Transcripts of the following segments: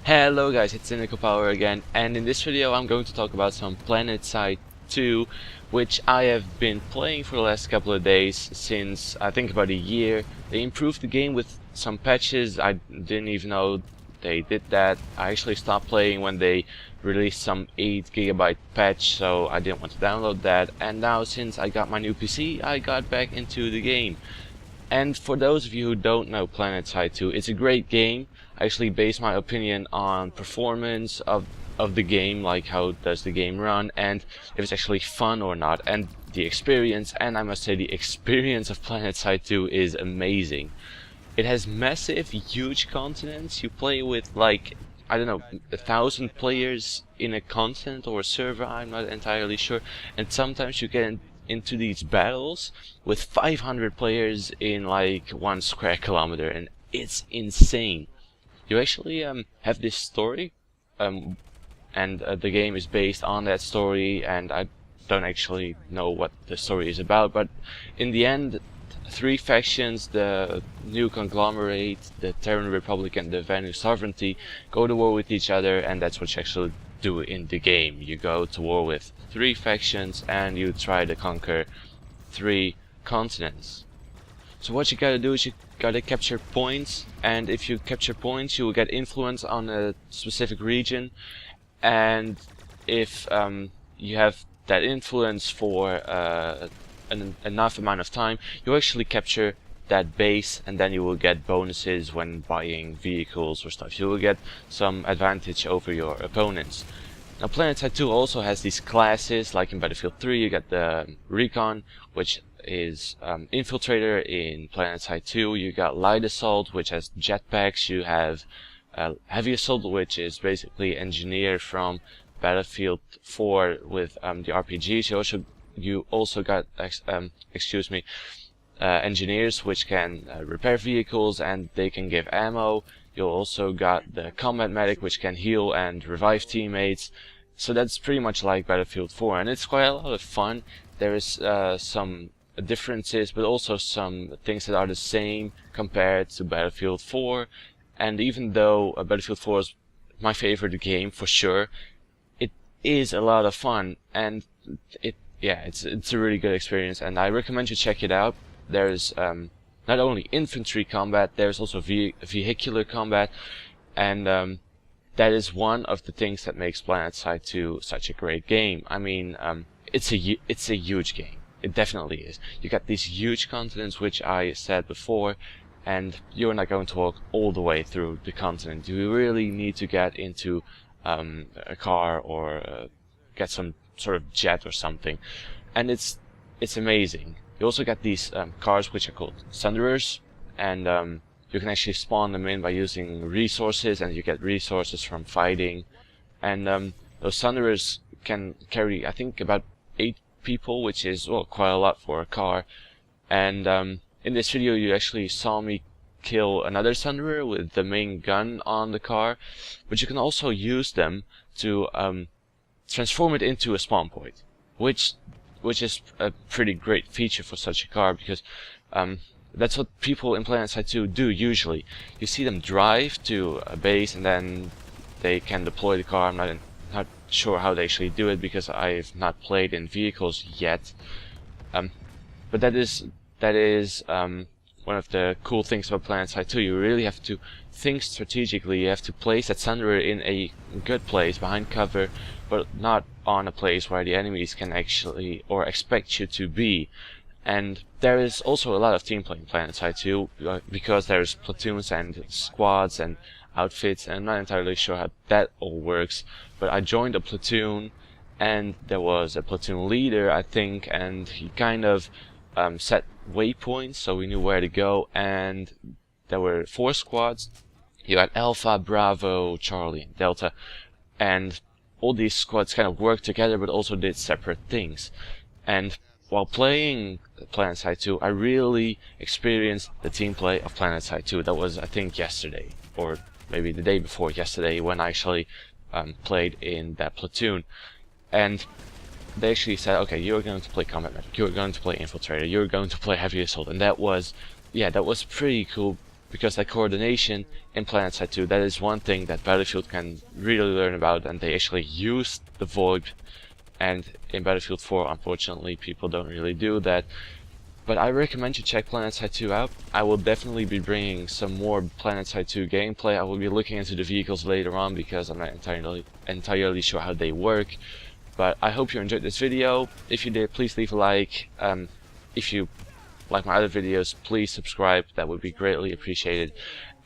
Hello guys, it's DinicalPower again, and in this video I'm going to talk about some Planetside 2, which I have been playing for the last couple of days, since I think about a year. They improved the game with some patches. I didn't even know they did that. I actually stopped playing when they released some 8 GB patch, so I didn't want to download that, and now since I got my new PC, I got back into the game. And for those of you who don't know Planetside 2, it's a great game. I actually base my opinion on performance of the game, like how does the game run, and if it's actually fun or not, and the experience. And I must say, the experience of Planetside 2 is amazing. It has massive, huge continents. You play with, like, I don't know, 1,000 players in a continent or a server, I'm not entirely sure, and sometimes you get into these battles with 500 players in like 1 square kilometer, and it's insane. You actually have this story, and the game is based on that story, and I don't actually know what the story is about, but in the end, 3 factions, the New Conglomerate, the Terran Republic, and the Vanu Sovereignty, go to war with each other, and that's what you actually do in the game. You go to war with 3 factions and you try to conquer 3 continents. So what you gotta do is you gotta capture points, and if you capture points you will get influence on a specific region, and if you have that influence for enough amount of time, you actually capture that base, and then you will get bonuses when buying vehicles or stuff. You will get some advantage over your opponents. Now Planetside 2 also has these classes, like in Battlefield 3 you get the Recon, which is Infiltrator. In Planetside 2 you got Light Assault, which has jetpacks. You have Heavy Assault, which is basically Engineer from Battlefield 4 with the RPGs. You also got Engineers, which can repair vehicles and they can give ammo. You also got the Combat Medic, which can heal and revive teammates. So that's pretty much like Battlefield 4, and it's quite a lot of fun. There is some differences, but also some things that are the same compared to Battlefield 4. And even though Battlefield 4 is my favorite game for sure, it is a lot of fun, and it's a really good experience, and I recommend you check it out. There's not only infantry combat, there's also vehicular combat, and that is one of the things that makes Planetside 2 such a great game. I mean, it's a huge game. It definitely is. You got these huge continents, which I said before, and you're not going to walk all the way through the continent. You really need to get into a car or get some sort of jet or something, and it's amazing. You also got these cars, which are called Sunderers, and you can actually spawn them in by using resources, and you get resources from fighting. And those Sunderers can carry, I think, about 8 people, which is, well, quite a lot for a car. And in this video you actually saw me kill another Sunderer with the main gun on the car, but you can also use them to transform it into a spawn point, which is a pretty great feature for such a car, because that's what people in Planetside 2 do usually. You see them drive to a base and then they can deploy the car. I'm not sure how they actually do it, because I've not played in vehicles yet. But that is one of the cool things about Planetside 2. You really have to think strategically. You have to place that Sunderer in a good place behind cover, but not on a place where the enemies can actually or expect you to be. And there is also a lot of team play in Planetside 2, because there's platoons and squads and outfits, and I'm not entirely sure how that all works. But I joined a platoon, and there was a platoon leader, I think, and he kind of set waypoints so we knew where to go, and there were 4 squads. You had Alpha, Bravo, Charlie, and Delta, and all these squads kind of worked together but also did separate things. And while playing Planetside 2, I really experienced the team play of Planetside 2. That was, I think, yesterday, or maybe the day before yesterday, when I actually played in that platoon. And they actually said, okay, you're going to play Combat Medic, you're going to play Infiltrator, you're going to play Heavy Assault, and that was pretty cool, because that coordination in Planetside 2, that is one thing that Battlefield can really learn about, and they actually use the VoIP, and in Battlefield 4 unfortunately people don't really do that. But I recommend you check Planetside 2 out. I will definitely be bringing some more Planetside 2 gameplay. I will be looking into the vehicles later on because I'm not entirely sure how they work. But I hope you enjoyed this video. If you did, please leave a like. If you like my other videos, please subscribe. That would be greatly appreciated.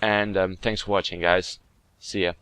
And thanks for watching, guys. See ya.